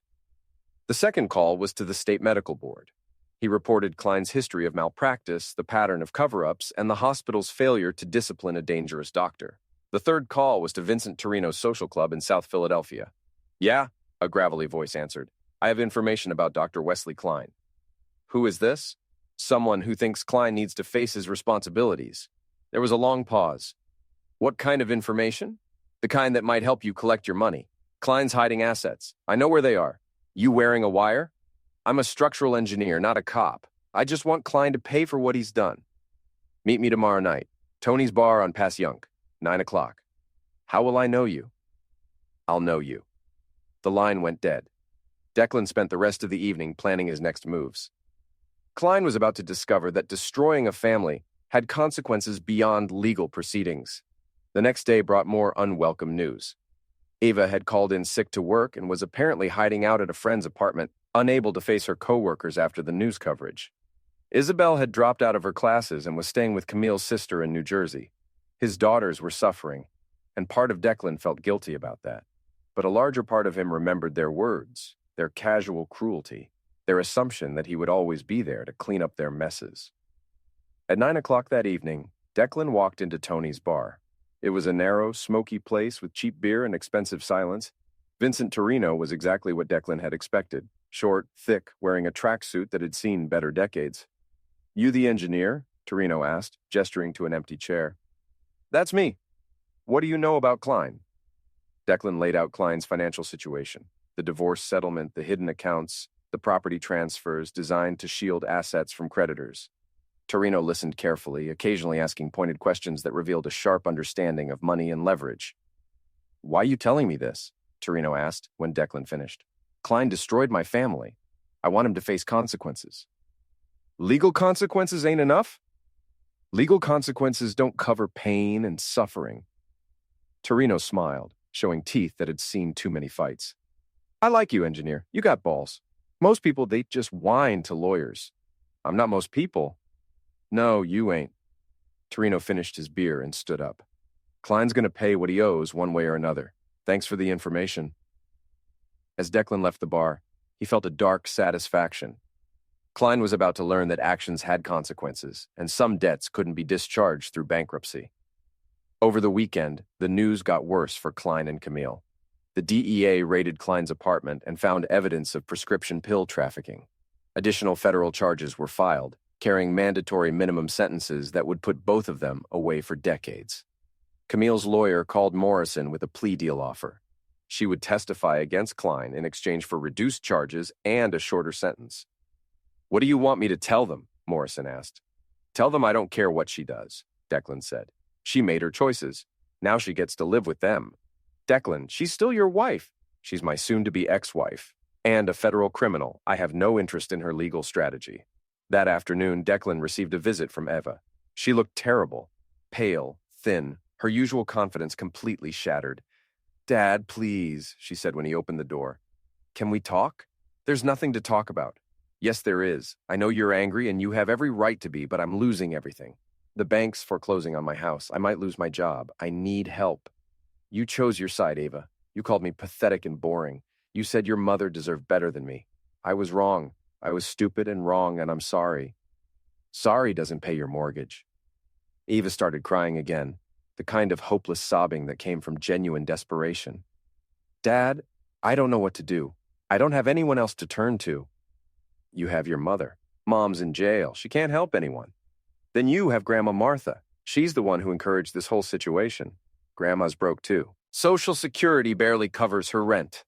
The second call was to the state medical board. He reported Klein's history of malpractice, the pattern of cover-ups, and the hospital's failure to discipline a dangerous doctor. The third call was to Vincent Torino's social club in South Philadelphia. "Yeah," a gravelly voice answered. "I have information about Dr. Wesley Klein." "Who is this?" "Someone who thinks Klein needs to face his responsibilities." There was a long pause. "What kind of information?" "The kind that might help you collect your money. Klein's hiding assets. I know where they are." "You wearing a wire?" "I'm a structural engineer, not a cop. I just want Klein to pay for what he's done." "Meet me tomorrow night. Tony's Bar on Passyunk, 9 o'clock. "How will I know you?" "I'll know you." The line went dead. Declan spent the rest of the evening planning his next moves. Klein was about to discover that destroying a family had consequences beyond legal proceedings. The next day brought more unwelcome news. Ava had called in sick to work and was apparently hiding out at a friend's apartment, unable to face her coworkers after the news coverage. Isabel had dropped out of her classes and was staying with Camille's sister in New Jersey. His daughters were suffering, and part of Declan felt guilty about that. But a larger part of him remembered their words, their casual cruelty, their assumption that he would always be there to clean up their messes. At 9 o'clock that evening, Declan walked into Tony's bar. It was a narrow, smoky place with cheap beer and expensive silence. Vincent Torino was exactly what Declan had expected. Short, thick, wearing a tracksuit that had seen better decades. "You the engineer?" Torino asked, gesturing to an empty chair. "That's me. What do you know about Klein?" Declan laid out Klein's financial situation, the divorce settlement, the hidden accounts, the property transfers designed to shield assets from creditors. Torino listened carefully, occasionally asking pointed questions that revealed a sharp understanding of money and leverage. "Why are you telling me this?" Torino asked when Declan finished. "Klein destroyed my family. I want him to face consequences." "Legal consequences ain't enough?" "Legal consequences don't cover pain and suffering." Torino smiled, showing teeth that had seen too many fights. "I like you, engineer. You got balls. Most people, they just whine to lawyers." "I'm not most people." "No, you ain't." Torino finished his beer and stood up. "Klein's going to pay what he owes one way or another. Thanks for the information." As Declan left the bar, he felt a dark satisfaction. Klein was about to learn that actions had consequences, and some debts couldn't be discharged through bankruptcy. Over the weekend, the news got worse for Klein and Camille. The DEA raided Klein's apartment and found evidence of prescription pill trafficking. Additional federal charges were filed, carrying mandatory minimum sentences that would put both of them away for decades. Camille's lawyer called Morrison with a plea deal offer. She would testify against Klein in exchange for reduced charges and a shorter sentence. "What do you want me to tell them?" Morrison asked. "Tell them I don't care what she does," Declan said. "She made her choices. Now she gets to live with them." "Declan, she's still your wife." "She's my soon-to-be ex-wife. And a federal criminal. I have no interest in her legal strategy." That afternoon, Declan received a visit from Eva. She looked terrible, pale, thin, her usual confidence completely shattered. "Dad, please," she said when he opened the door. "Can we talk?" "There's nothing to talk about." "Yes, there is. I know you're angry and you have every right to be, but I'm losing everything. The bank's foreclosing on my house. I might lose my job. I need help." "You chose your side, Ava. You called me pathetic and boring. You said your mother deserved better than me. I was wrong. I was stupid and wrong, and I'm sorry." "Sorry doesn't pay your mortgage." Eva started crying again, the kind of hopeless sobbing that came from genuine desperation. "Dad, I don't know what to do. I don't have anyone else to turn to." "You have your mother. Mom's in jail. She can't help anyone." "Then you have Grandma Martha. She's the one who encouraged this whole situation." "Grandma's broke too. Social Security barely covers her rent."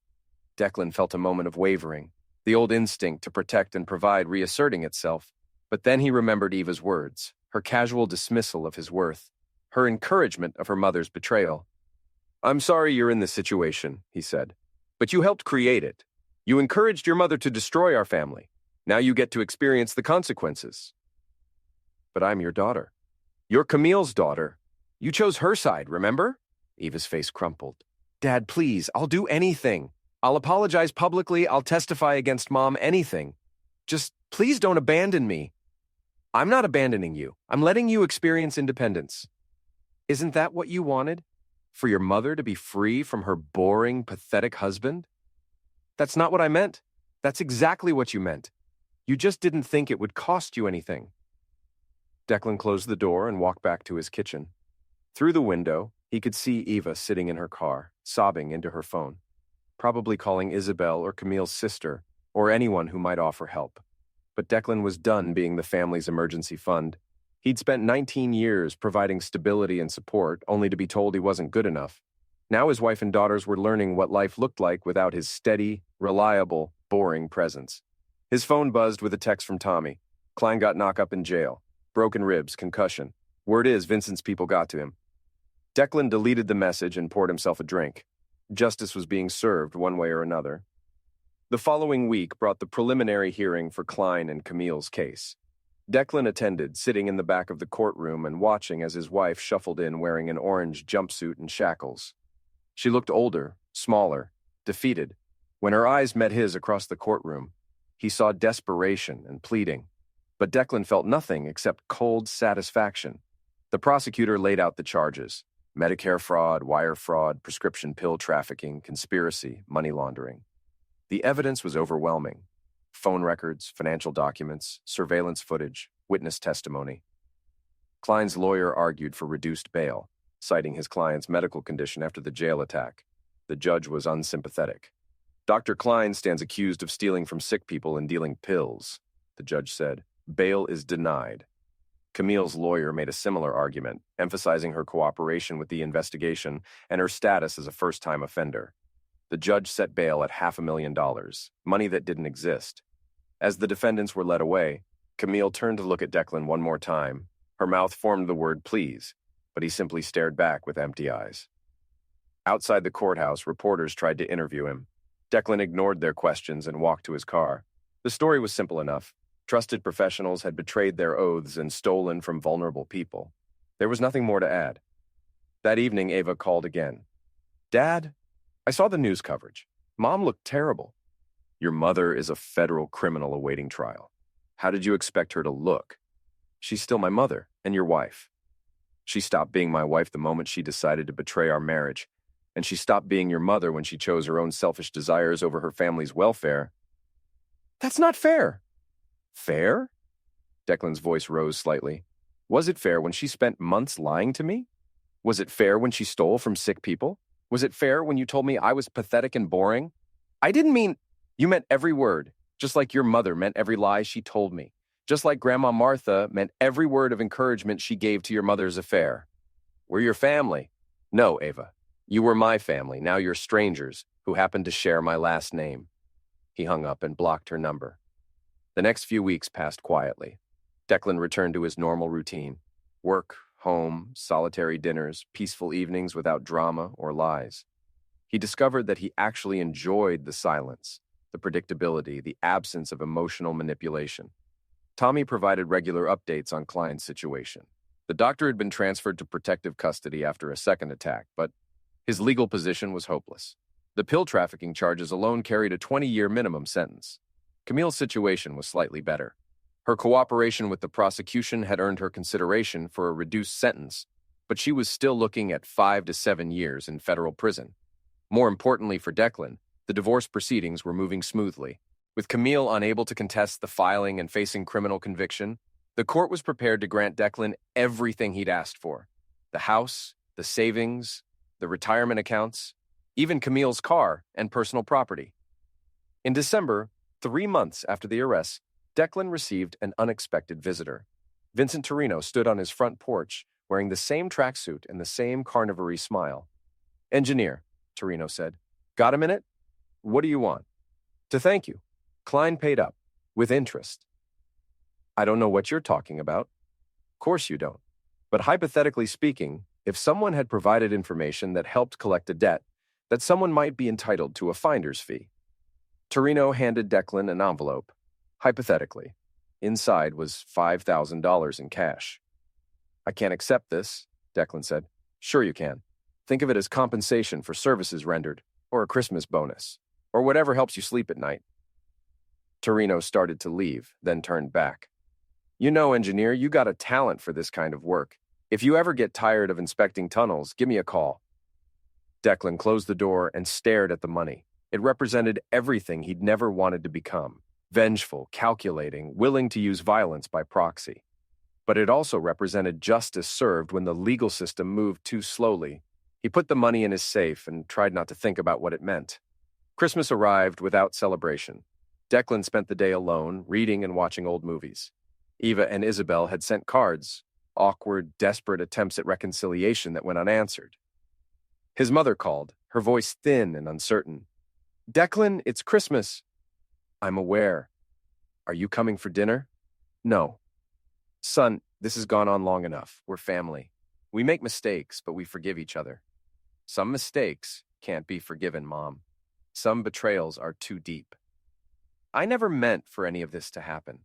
Declan felt a moment of wavering, the old instinct to protect and provide reasserting itself. But then he remembered Eva's words, her casual dismissal of his worth, her encouragement of her mother's betrayal. "I'm sorry you're in this situation," he said, "but you helped create it. You encouraged your mother to destroy our family. Now you get to experience the consequences." "But I'm your daughter." "You're Camille's daughter. You chose her side, remember?" Eva's face crumpled. "Dad, please, I'll do anything. I'll apologize publicly, I'll testify against Mom, anything. Just please don't abandon me." "I'm not abandoning you. I'm letting you experience independence." "Isn't that what you wanted? For your mother to be free from her boring, pathetic husband?" "That's not what I meant. That's exactly what you meant. You just didn't think it would cost you anything." Declan closed the door and walked back to his kitchen. Through the window, he could see Eva sitting in her car, sobbing into her phone, probably calling Isabel or Camille's sister, or anyone who might offer help. But Declan was done being the family's emergency fund. He'd spent 19 years providing stability and support, only to be told he wasn't good enough. Now his wife and daughters were learning what life looked like without his steady, reliable, boring presence. His phone buzzed with a text from Tommy. Klein got knocked up in jail. Broken ribs, concussion. Word is Vincent's people got to him. Declan deleted the message and poured himself a drink. Justice was being served one way or another. The following week brought the preliminary hearing for Klein and Camille's case. Declan attended, sitting in the back of the courtroom and watching as his wife shuffled in wearing an orange jumpsuit and shackles. She looked older, smaller, defeated. When her eyes met his across the courtroom, he saw desperation and pleading. But Declan felt nothing except cold satisfaction. The prosecutor laid out the charges: Medicare fraud, wire fraud, prescription pill trafficking, conspiracy, money laundering. The evidence was overwhelming. Phone records, financial documents, surveillance footage, witness testimony. Klein's lawyer argued for reduced bail, citing his client's medical condition after the jail attack. The judge was unsympathetic. Dr. Klein stands accused of stealing from sick people and dealing pills, the judge said. Bail is denied. Camille's lawyer made a similar argument, emphasizing her cooperation with the investigation and her status as a first-time offender. The judge set bail at $500,000, money that didn't exist. As the defendants were led away, Camille turned to look at Declan one more time. Her mouth formed the word please, but he simply stared back with empty eyes. Outside the courthouse, reporters tried to interview him. Declan ignored their questions and walked to his car. The story was simple enough. Trusted professionals had betrayed their oaths and stolen from vulnerable people. There was nothing more to add. That evening, Ava called again. "Dad, I saw the news coverage. Mom looked terrible." "Your mother is a federal criminal awaiting trial. How did you expect her to look?" "She's still my mother and your wife." "She stopped being my wife the moment she decided to betray our marriage, and she stopped being your mother when she chose her own selfish desires over her family's welfare." "That's not fair." "Fair?" Declan's voice rose slightly. "Was it fair when she spent months lying to me? Was it fair when she stole from sick people? Was it fair when you told me I was pathetic and boring? I didn't mean... You meant every word, just like your mother meant every lie she told me, just like Grandma Martha meant every word of encouragement she gave to your mother's affair. We're your family." "No, Ava. You were my family. Now you're strangers who happen to share my last name." He hung up and blocked her number. The next few weeks passed quietly. Declan returned to his normal routine: work, home, solitary dinners, peaceful evenings without drama or lies. He discovered that he actually enjoyed the silence, the predictability, the absence of emotional manipulation. Tommy provided regular updates on Klein's situation. The doctor had been transferred to protective custody after a second attack, but his legal position was hopeless. The pill trafficking charges alone carried a 20-year minimum sentence. Camille's situation was slightly better. Her cooperation with the prosecution had earned her consideration for a reduced sentence, but she was still looking at 5 to 7 years in federal prison. More importantly for Declan, the divorce proceedings were moving smoothly. With Camille unable to contest the filing and facing criminal conviction, the court was prepared to grant Declan everything he'd asked for: the house, the savings, the retirement accounts, even Camille's car and personal property. In December, 3 months after the arrest, Declan received an unexpected visitor. Vincent Torino stood on his front porch, wearing the same tracksuit and the same carnivory smile. "Engineer," Torino said. "Got a minute? What do you want?" "To thank you. Klein paid up, with interest." "I don't know what you're talking about." "Course you don't. But hypothetically speaking, if someone had provided information that helped collect a debt, that someone might be entitled to a finder's fee." Torino handed Declan an envelope. Hypothetically, inside was $5,000 in cash. "I can't accept this," Declan said. "Sure you can. Think of it as compensation for services rendered, or a Christmas bonus, or whatever helps you sleep at night." Torino started to leave, then turned back. "You know, engineer, you got a talent for this kind of work. If you ever get tired of inspecting tunnels, give me a call." Declan closed the door and stared at the money. It represented everything he'd never wanted to become: vengeful, calculating, willing to use violence by proxy. But it also represented justice served when the legal system moved too slowly. He put the money in his safe and tried not to think about what it meant. Christmas arrived without celebration. Declan spent the day alone, reading and watching old movies. Eva and Isabel had sent cards, awkward, desperate attempts at reconciliation that went unanswered. His mother called, her voice thin and uncertain. "Declan, it's Christmas." "I'm aware. Are you coming for dinner?" "No." "Son, this has gone on long enough. We're family. We make mistakes, but we forgive each other." "Some mistakes can't be forgiven, Mom. Some betrayals are too deep." I never meant for any of this to happen.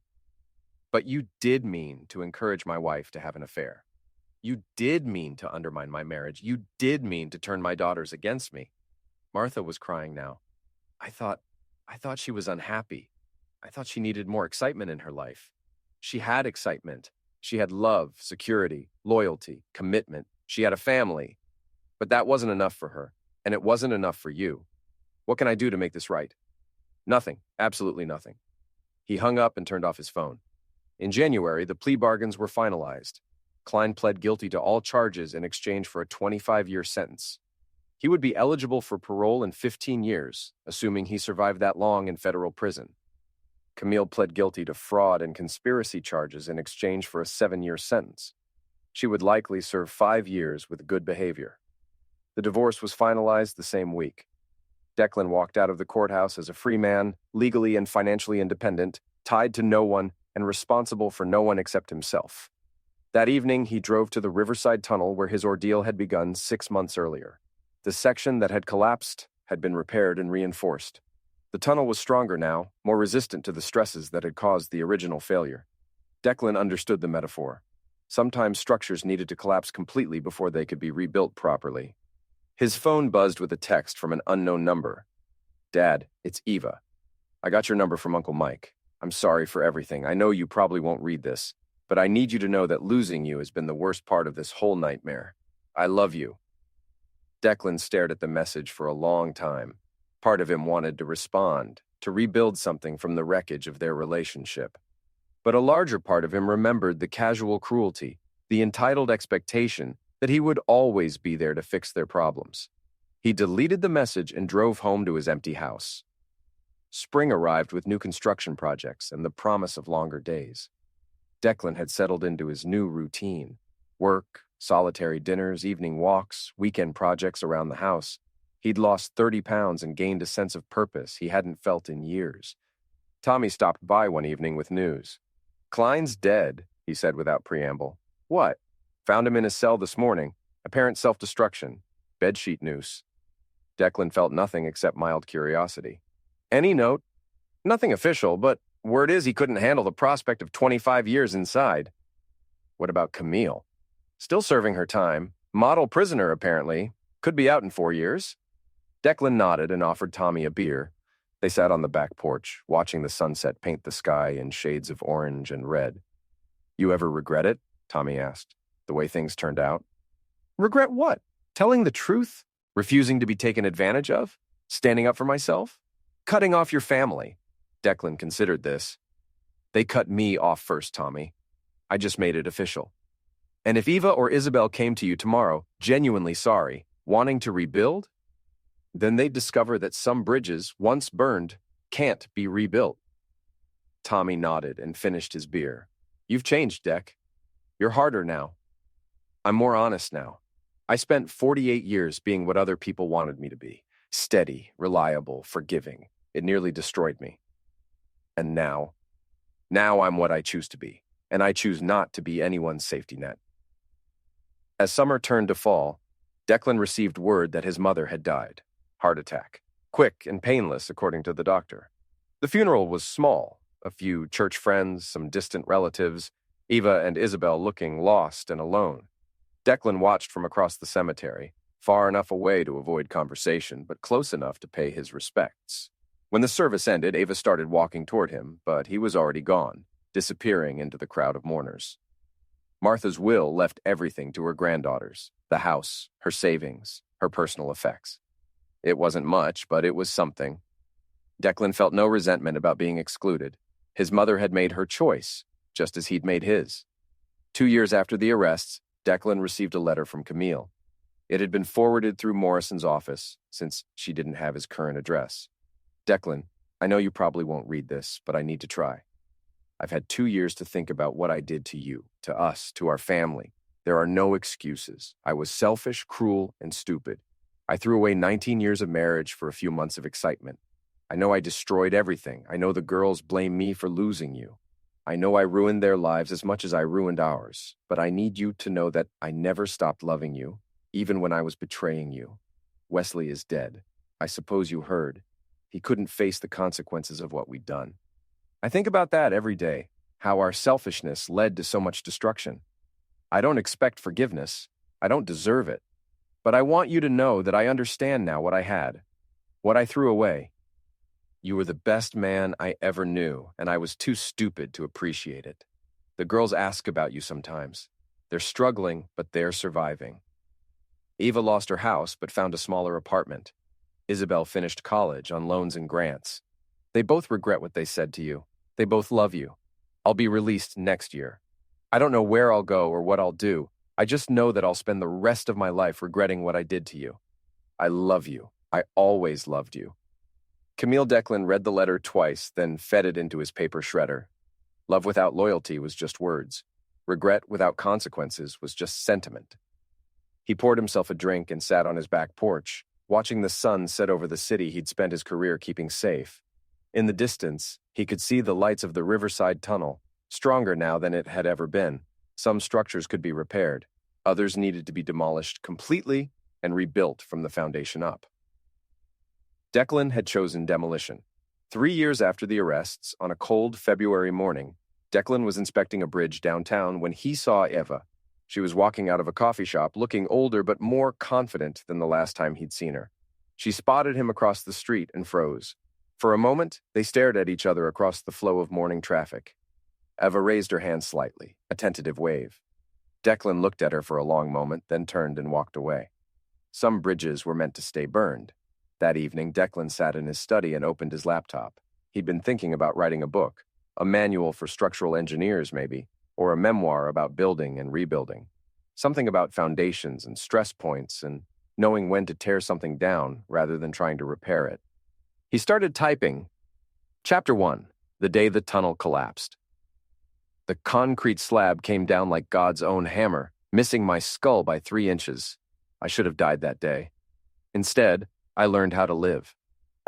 But you did mean to encourage my wife to have an affair. You did mean to undermine my marriage. You did mean to turn my daughters against me." Martha was crying now. I thought she was unhappy. I thought she needed more excitement in her life. She had excitement. She had love, security, loyalty, commitment. She had a family. But that wasn't enough for her, and it wasn't enough for you. What can I do to make this right? Nothing. Absolutely nothing. He hung up and turned off his phone. In January, the plea bargains were finalized. Klein pled guilty to all charges in exchange for a 25-year sentence. He would be eligible for parole in 15 years, assuming he survived that long in federal prison. Camille pled guilty to fraud and conspiracy charges in exchange for a 7-year sentence. She would likely serve 5 years with good behavior. The divorce was finalized the same week. Declan walked out of the courthouse as a free man, legally and financially independent, tied to no one, and responsible for no one except himself. That evening, he drove to the Riverside Tunnel where his ordeal had begun 6 months earlier. The section that had collapsed had been repaired and reinforced. The tunnel was stronger now, more resistant to the stresses that had caused the original failure. Declan understood the metaphor. Sometimes structures needed to collapse completely before they could be rebuilt properly. His phone buzzed with a text from an unknown number. "Dad, it's Eva. I got your number from Uncle Mike. I'm sorry for everything. I know you probably won't read this, but I need you to know that losing you has been the worst part of this whole nightmare. I love you." Declan stared at the message for a long time. Part of him wanted to respond, to rebuild something from the wreckage of their relationship. But a larger part of him remembered the casual cruelty, the entitled expectation that he would always be there to fix their problems. He deleted the message and drove home to his empty house. Spring arrived with new construction projects and the promise of longer days. Declan had settled into his new routine: work, solitary dinners, evening walks, weekend projects around the house. He'd lost 30 pounds and gained a sense of purpose he hadn't felt in years. Tommy stopped by one evening with news. "Klein's dead," he said without preamble. "What?" "Found him in his cell this morning. Apparent self-destruction. Bedsheet noose." Declan felt nothing except mild curiosity. "Any note?" "Nothing official, but word is he couldn't handle the prospect of 25 years inside." "What about Camille?" "Still serving her time. Model prisoner, apparently. Could be out in 4 years." Declan nodded and offered Tommy a beer. They sat on the back porch, watching the sunset paint the sky in shades of orange and red. "You ever regret it?" Tommy asked. "The way things turned out?" "Regret what? Telling the truth? Refusing to be taken advantage of? Standing up for myself? Cutting off your family?" Declan considered this. "They cut me off first, Tommy. I just made it official. And if Eva or Isabel came to you tomorrow, genuinely sorry, wanting to rebuild, then they'd discover that some bridges, once burned, can't be rebuilt." Tommy nodded and finished his beer. "You've changed, Deck. You're harder now. I'm more honest now. I spent 48 years being what other people wanted me to be. Steady, reliable, forgiving. It nearly destroyed me. And now I'm what I choose to be, and I choose not to be anyone's safety net." As summer turned to fall, Declan received word that his mother had died. Heart attack. Quick and painless, according to the doctor. The funeral was small. A few church friends, some distant relatives, Eva and Isabel looking lost and alone. Declan watched from across the cemetery, far enough away to avoid conversation, but close enough to pay his respects. When the service ended, Ava started walking toward him, but he was already gone, disappearing into the crowd of mourners. Martha's will left everything to her granddaughters: the house, her savings, her personal effects. It wasn't much, but it was something. Declan felt no resentment about being excluded. His mother had made her choice, just as he'd made his. 2 years after the arrests, Declan received a letter from Camille. It had been forwarded through Morrison's office, since she didn't have his current address. "Declan, I know you probably won't read this, but I need to try. I've had 2 years to think about what I did to you, to us, to our family. There are no excuses. I was selfish, cruel, and stupid. I threw away 19 years of marriage for a few months of excitement. I know I destroyed everything. I know the girls blame me for losing you. I know I ruined their lives as much as I ruined ours, but I need you to know that I never stopped loving you, even when I was betraying you. Wesley is dead. I suppose you heard. He couldn't face the consequences of what we'd done. I think about that every day, how our selfishness led to so much destruction. I don't expect forgiveness. I don't deserve it. But I want you to know that I understand now what I had, what I threw away. You were the best man I ever knew, and I was too stupid to appreciate it. The girls ask about you sometimes. They're struggling, but they're surviving. Eva lost her house, but found a smaller apartment. Isabel finished college on loans and grants. They both regret what they said to you. They both love you. I'll be released next year. I don't know where I'll go or what I'll do. I just know that I'll spend the rest of my life regretting what I did to you. I love you. I always loved you. Camille Declan read the letter twice, then fed it into his paper shredder. Love without loyalty was just words. Regret without consequences was just sentiment. He poured himself a drink and sat on his back porch, watching the sun set over the city he'd spent his career keeping safe. In the distance, he could see the lights of the Riverside Tunnel, stronger now than it had ever been. Some structures could be repaired. Others needed to be demolished completely and rebuilt from the foundation up. Declan had chosen demolition. 3 years after the arrests, on a cold February morning, Declan was inspecting a bridge downtown when he saw Eva. She was walking out of a coffee shop, looking older but more confident than the last time he'd seen her. She spotted him across the street and froze. For a moment, they stared at each other across the flow of morning traffic. Eva raised her hand slightly, a tentative wave. Declan looked at her for a long moment, then turned and walked away. Some bridges were meant to stay burned. That evening, Declan sat in his study and opened his laptop. He'd been thinking about writing a book, a manual for structural engineers maybe, or a memoir about building and rebuilding. Something about foundations and stress points and knowing when to tear something down rather than trying to repair it. He started typing. Chapter 1, The Day the Tunnel Collapsed. The concrete slab came down like God's own hammer, missing my skull by 3 inches. I should have died that day. Instead, I learned how to live.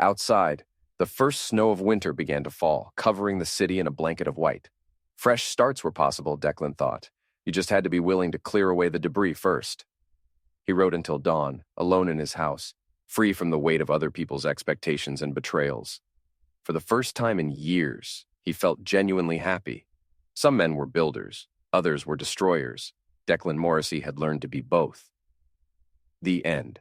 Outside, the first snow of winter began to fall, covering the city in a blanket of white. Fresh starts were possible, Declan thought. You just had to be willing to clear away the debris first. He wrote until dawn, alone in his house, free from the weight of other people's expectations and betrayals. For the first time in years, he felt genuinely happy. Some men were builders, others were destroyers. Declan Morrissey had learned to be both. The end.